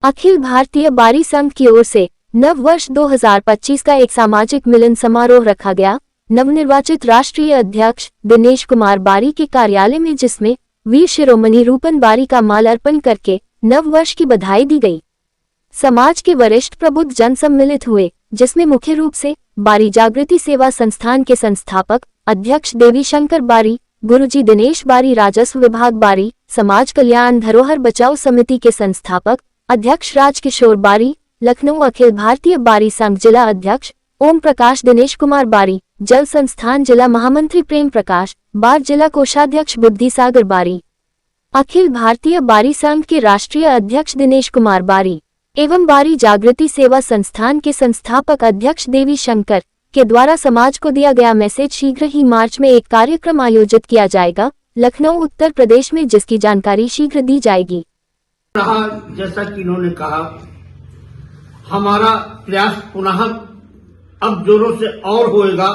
अखिल भारतीय बारी संघ की ओर से नव वर्ष 2025 का एक सामाजिक मिलन समारोह रखा गया नवनिर्वाचित राष्ट्रीय अध्यक्ष दिनेश कुमार बारी के कार्यालय में, जिसमें वीर शिरोमणि रूपन बारी का माल अर्पण करके नव वर्ष की बधाई दी गई। समाज के वरिष्ठ प्रबुद्ध जन सम्मिलित हुए, जिसमें मुख्य रूप से बारी जागृति सेवा संस्थान के संस्थापक अध्यक्ष देवी शंकर बारी, गुरुजी दिनेश बारी, राजस्व विभाग बारी, समाज कल्याण धरोहर बचाओ समिति के संस्थापक अध्यक्ष राजकिशोर बारी, लखनऊ अखिल भारतीय बारी संघ जिला अध्यक्ष ओम प्रकाश दिनेश कुमार बारी, जल संस्थान जिला महामंत्री प्रेम प्रकाश, बार जिला कोषाध्यक्ष बुद्धि सागर बारी, अखिल भारतीय बारी संघ के राष्ट्रीय अध्यक्ष दिनेश कुमार बारी एवं बारी जागृति सेवा संस्थान के संस्थापक अध्यक्ष देवी शंकर के द्वारा समाज को दिया गया मैसेज। शीघ्र ही मार्च में एक कार्यक्रम आयोजित किया जाएगा लखनऊ उत्तर प्रदेश में, जिसकी जानकारी शीघ्र दी जाएगी। जैसा कि इन्होंने कहा, हमारा प्रयास पुनः अब जोरों से और होएगा,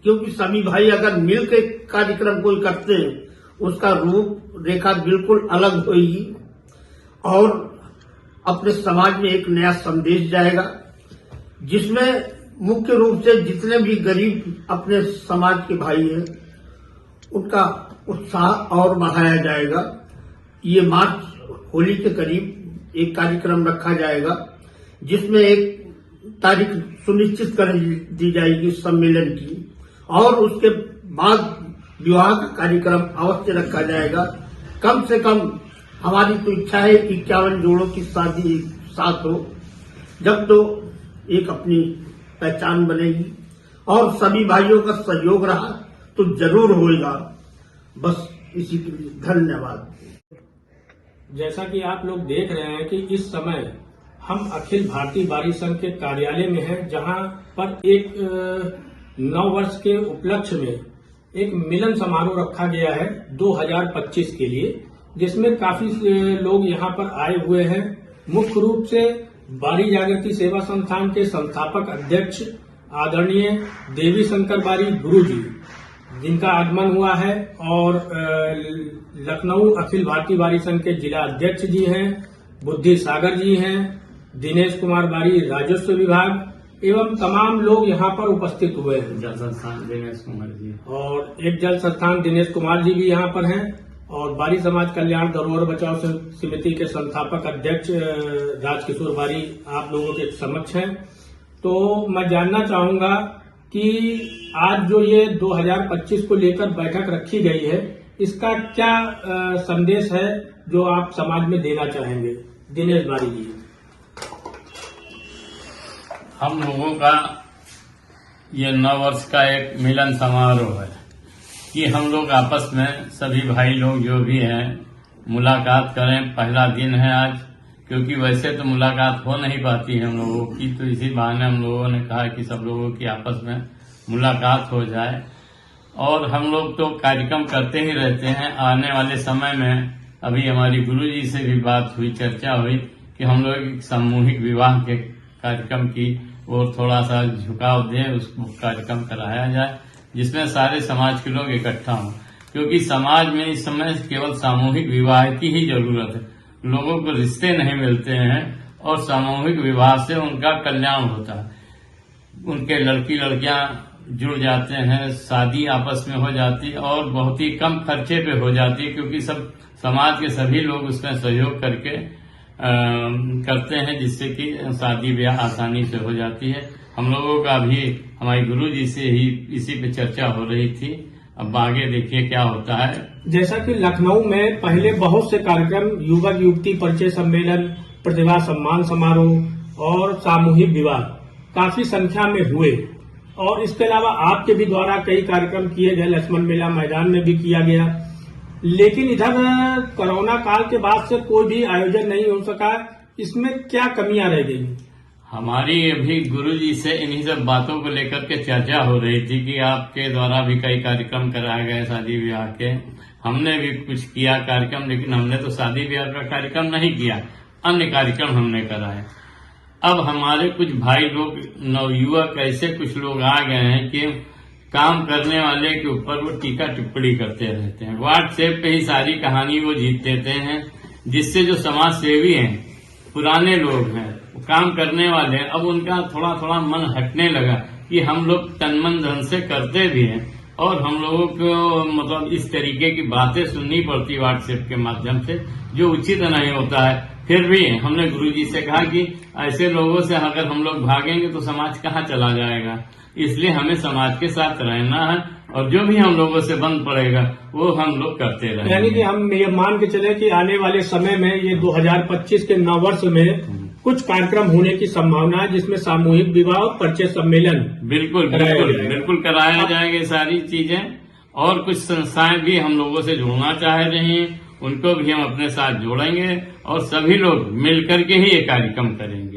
क्योंकि सभी भाई अगर मिलकर कार्यक्रम कोई करते हैं उसका रूप रेखा बिल्कुल अलग होगी और अपने समाज में एक नया संदेश जाएगा, जिसमें मुख्य रूप से जितने भी गरीब अपने समाज के भाई हैं उनका उत्साह और बढ़ाया जाएगा। ये मार्च होली के करीब एक कार्यक्रम रखा जाएगा, जिसमें एक तारीख सुनिश्चित कर दी जाएगी सम्मेलन की, और उसके बाद विवाह का कार्यक्रम अवश्य रखा जाएगा। कम से कम हमारी तो इच्छा है 51 जोड़ों की शादी साथ हो, जब तो एक अपनी पहचान बनेगी और सभी भाइयों का सहयोग रहा तो जरूर होगा। बस इसी के लिए धन्यवाद। जैसा कि आप लोग देख रहे हैं कि इस समय हम अखिल भारतीय बारी संघ के कार्यालय में हैं, जहां पर एक नव वर्ष के उपलक्ष्य में एक मिलन समारोह रखा गया है 2025 के लिए, जिसमें काफी लोग यहां पर आए हुए हैं। मुख्य रूप से बारी जागृति सेवा संस्थान के संस्थापक अध्यक्ष आदरणीय देवी शंकर बारी गुरुजी, जिनका आगमन हुआ है, और लखनऊ अखिल भारतीय बारी संघ के जिला अध्यक्ष जी हैं, बुद्धि सागर जी हैं, दिनेश कुमार बारी राजस्व विभाग एवं तमाम लोग यहाँ पर उपस्थित हुए हैं। जल संस्थान दिनेश कुमार जी और एक जल संस्थान दिनेश कुमार जी भी यहाँ पर हैं, और बारी समाज कल्याण धरोहर बचाओ समिति के संस्थापक अध्यक्ष राजकिशोर बारी आप लोगों के समक्ष हैं। तो मैं जानना चाहूंगा कि आज जो ये 2025 को लेकर बैठक रखी गई है, इसका क्या संदेश है जो आप समाज में देना चाहेंगे? दिनेश बारी जी। हम लोगों का ये नव वर्ष का एक मिलन समारोह है कि हम लोग आपस में सभी भाई लोग जो भी हैं मुलाकात करें। पहला दिन है आज, क्योंकि वैसे तो मुलाकात हो नहीं पाती है हम लोगों की, तो इसी बहाने हम लोगों ने कहा कि सब लोगों की आपस में मुलाकात हो जाए। और हम लोग तो कार्यक्रम करते ही रहते हैं। आने वाले समय में अभी हमारी गुरुजी से भी बात हुई, चर्चा हुई कि हम लोग सामूहिक विवाह के कार्यक्रम की और थोड़ा सा झुकाव दें, उसको कार्यक्रम कराया जाए जिसमें सारे समाज के लोग इकट्ठा हों, क्योंकि समाज में इस समय केवल सामूहिक विवाह की ही जरूरत है। लोगों को रिश्ते नहीं मिलते हैं और सामूहिक विवाह से उनका कल्याण होता है। उनके लड़की लड़कियां जुड़ जाते हैं, शादी आपस में हो जाती और बहुत ही कम खर्चे पे हो जाती है, क्योंकि सब समाज के सभी लोग उसमें सहयोग करके करते हैं, जिससे कि शादी ब्याह आसानी से हो जाती है। हम लोगों का भी हमारे गुरु जी से ही इसी पे चर्चा हो रही थी। अब आगे देखिए क्या होता है। जैसा कि लखनऊ में पहले बहुत से कार्यक्रम युवक युवती परिचय सम्मेलन, प्रतिभा सम्मान समारोह और सामूहिक विवाह काफी संख्या में हुए, और इसके अलावा आपके भी द्वारा कई कार्यक्रम किए गए, लक्ष्मण मेला मैदान में भी किया गया। लेकिन इधर कोरोना काल के बाद से कोई भी आयोजन नहीं हो सका। इसमें क्या कमियां रह गई? हमारी अभी गुरुजी से इन्हीं सब बातों को लेकर के चर्चा हो रही थी कि आपके द्वारा भी कई कार्यक्रम कराए गए शादी ब्याह के। हमने भी कुछ किया कार्यक्रम, लेकिन हमने तो शादी ब्याह का कार्यक्रम नहीं किया, अन्य कार्यक्रम हमने कराए। अब हमारे कुछ भाई लोग नवयुवक ऐसे कुछ लोग आ गए हैं कि काम करने वाले के ऊपर वो टीका टिप्पणी करते रहते हैं। व्हाट्सएप पे ही सारी कहानी वो जीत देते हैं, जिससे जो समाज सेवी हैं पुराने लोग हैं, काम करने वाले हैं, अब उनका थोड़ा थोड़ा मन हटने लगा कि हम लोग तन मन धन से करते भी हैं और हम लोगों को मतलब इस तरीके की बातें सुननी पड़ती व्हाट्सएप के माध्यम से, जो उचित नहीं होता है। फिर भी हमने गुरुजी से कहा कि ऐसे लोगों से अगर हम लोग भागेंगे तो समाज कहाँ चला जाएगा, इसलिए हमें समाज के साथ रहना है और जो भी हम लोगों से बंद पड़ेगा वो हम लोग करते रहेंगे। यानी कि हम ये मान के चले कि आने वाले समय में ये 2025 के नववर्ष में कुछ कार्यक्रम होने की संभावना है, जिसमें सामूहिक विवाह और परिचय सम्मेलन बिल्कुल बिल्कुल कराया जाएगा सारी चीजें। और कुछ संस्थाएं भी हम लोगों से जुड़ना चाह रही हैं, उनको भी हम अपने साथ जोड़ेंगे और सभी लोग मिलकर के ही ये कार्यक्रम करेंगे।